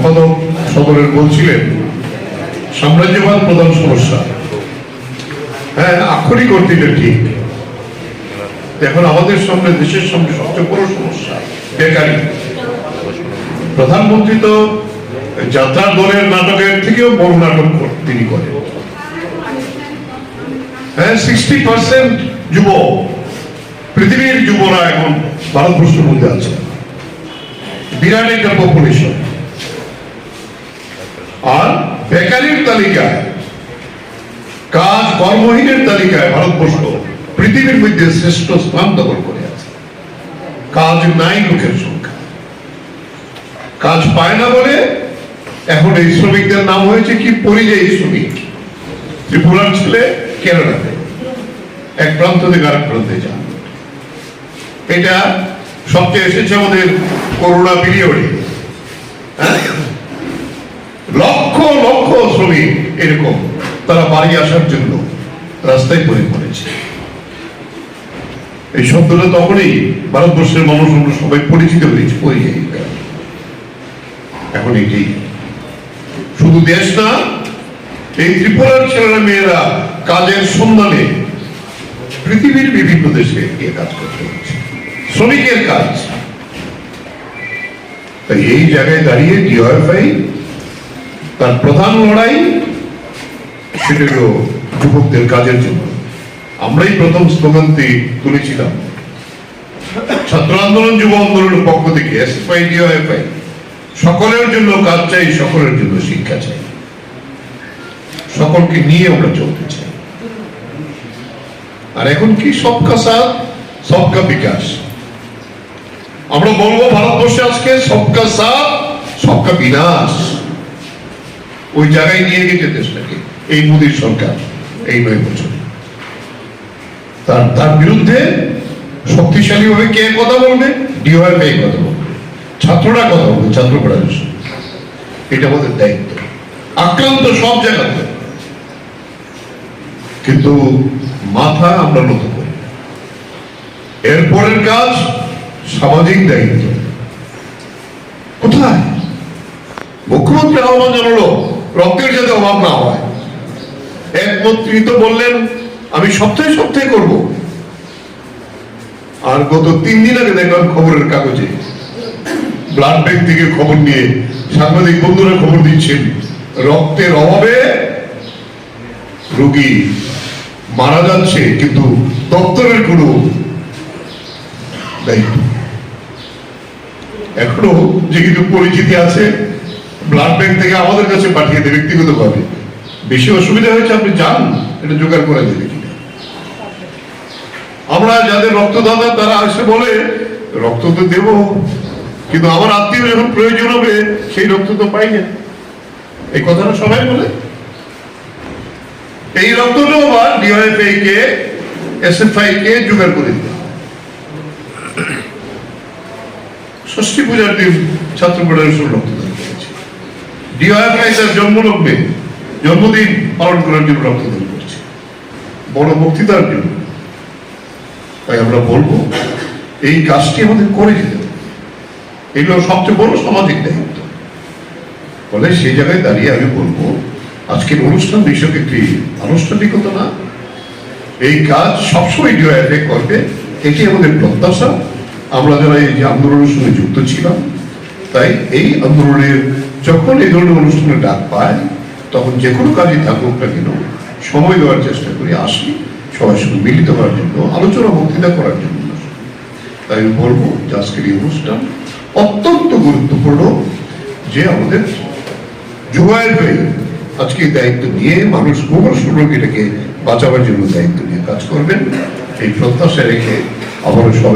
সম্পাদক সদরের বলছিলেন সাম্রাজ্যবাদ প্রধান সমস্যা। হ্যাঁ, আক্ষরিক অর্থে এটা ঠিক। এখন আমাদের সামনে, দেশের সামনে সবচেয়ে বড় সমস্যা বেকারি। প্রধানমন্ত্রী তো যাত্রার দলের নাটকের থেকেও বড় নাটক তিনি করেন। হ্যাঁ, 60% যুব, পৃথিবীর যুবরা এখন ভারতবর্ষের মধ্যে আছে, বিরাট একটা পপুলেশন। আর বেকারির তালিকায়, কাজ কর্মহীনের তালিকায় ভারতবর্ষ পৃথিবীর মধ্যে শ্রেষ্ঠ স্থান দখল করে আছে। কাজ নাই লোকের সংখ্যা, কাজ পায় না বলে এখন এই শ্রমিকদের নাম হয়েছে কি পরিযায়ী শ্রমিক। ত্রিপুরার ছেলে কেরালাতে এক প্রান্ত থেকে আরেক প্রান্তে যান। এটা সবচেয়ে এসেছে আমাদের করোনা পিরিয়ডে। লক্ষ লক্ষ শ্রমিক এরকম তারা বাড়ি আসার জন্য রাস্তায় পড়েছে। এই শব্দটা তখনই ভারতবর্ষের মানুষ আমরা সবাই পরিচিত হয়েছে পরিযায়ী। এখন এটি শুধু দেশ না, এই ত্রিপুরার ছেলেরা মেয়েরা কাজের সন্ধানে পৃথিবীর বিভিন্ন দেশে গিয়ে কাজ করতে হচ্ছে, শ্রমিকের কাজ। তাই এই জায়গায় দাঁড়িয়ে ডিওএফআই তার প্রধান লড়াই সেটা হল যুবকদের কাজের জন্য। আমরাই প্রথম স্লোগানটি তুলেছিলাম ছাত্র আন্দোলন, যুব আন্দোলনের পক্ষ থেকে। এসএফআই ডিওএফআই সকলের জন্য কাজ চাই, সকলের জন্য শিক্ষা চাই, সকলকে নিয়ে আমরা চলতে চাই। আর এখন কি সবকা সাথ সবকা বিকাশ। আমরা বলবো ভারতবর্ষে আজকে সবকা সাথ সবকা বিনাশ। ওই জায়গায় নিয়ে গেছে দেশটাকে এই মোদীর সরকার এই 9 বছরে। তার বিরুদ্ধে শক্তিশালী ভাবে কে কথা বলবে? ডিওএফআই কথা বলবে, ছাত্ররা কথা বলবে, ছাত্র ফেডারেশন। এটা আমাদের দায়িত্ব। আক্রান্ত সব জায়গাতে, কিন্তু মাথা আমরা নত করি। এরপরের কাজ সামাজিক দায়িত্ব। কোথায় মুখ্যমন্ত্রী আহ্বান জানালো রক্তের যাতে অভাব না হয়। এক মন্ত্রী তো বললেন আমি সপ্তাহে সপ্তাহে করব। আর গত 3 দিন আগে দেখলাম খবরের কাগজে ব্লাড ব্যাংক থেকে খবর নিয়ে সাংবাদিক বন্ধুরা খবর দিচ্ছেন রক্তের অভাবে রোগী মারা যাচ্ছে, কিন্তু দপ্তরের কোনো দায়িত্ব। এখনো যে কিছু পরিচিতি আছে ব্লাড ব্যাংক থেকে আমাদের কাছে পাঠিয়ে দেয় ব্যক্তিগতভাবে। বেশি অসুবিধা হয়েছে আপনি যান, এটা জোগাড় করে দেবে কিনা। আমরা যাদের রক্তদাতা তারা এসে বলে রক্ত তো দেব, কিন্তু আমার আত্মীয় যখন প্রয়োজন হবে সেই রক্ত তো পাই না। এই কথাটা সবাই বলে। এই রক্তটাও আবার ডিওএফআই কে, এসএফআই কে জোগাড় করে দিতে। ষষ্ঠী পূজার দিন ছাত্র ফেডারেশন রক্তদান করেছে। ডিওএফআই তার জন্মদিন পালন করার জন্য রক্তদান করছে, বড় বক্তৃতার জন্য। তাই আমরা বলবো এই কাজটি আমাদের করে যেতে হবে। এগুলো সবচেয়ে বড় সামাজিক দায়িত্ব। ফলে সেই জায়গায় দাঁড়িয়ে আমি বলবো আজকের অনুষ্ঠান বিষয়ক একটি আনুষ্ঠানিকতা না, এই কাজ সবসময় ডিওএফআই করবে, এটি আমাদের প্রত্যাশা। আমরা যারা এই যে আন্দোলনের সঙ্গে যুক্ত ছিলাম, তাই এই আন্দোলনের যখন এই ধরনের অনুষ্ঠানের ডাক পায় তখন যে কোনো কাজই থাকুক না কেন সময় দেওয়ার চেষ্টা করি, আসি সবার সঙ্গে মিলিত হওয়ার জন্য, আলোচনা বক্তৃতা করার জন্য। তাই আমি বলবো যে আজকের এই অনুষ্ঠান অত্যন্ত গুরুত্বপূর্ণ, যে আমাদের ডিওএফআই আজকে দায়িত্ব নিয়ে মানুষ প্রবাসী এটাকে বাঁচাবার জন্য দায়িত্ব নিয়ে কাজ করবেন, এই প্রত্যাশা রেখে আবারও সবাই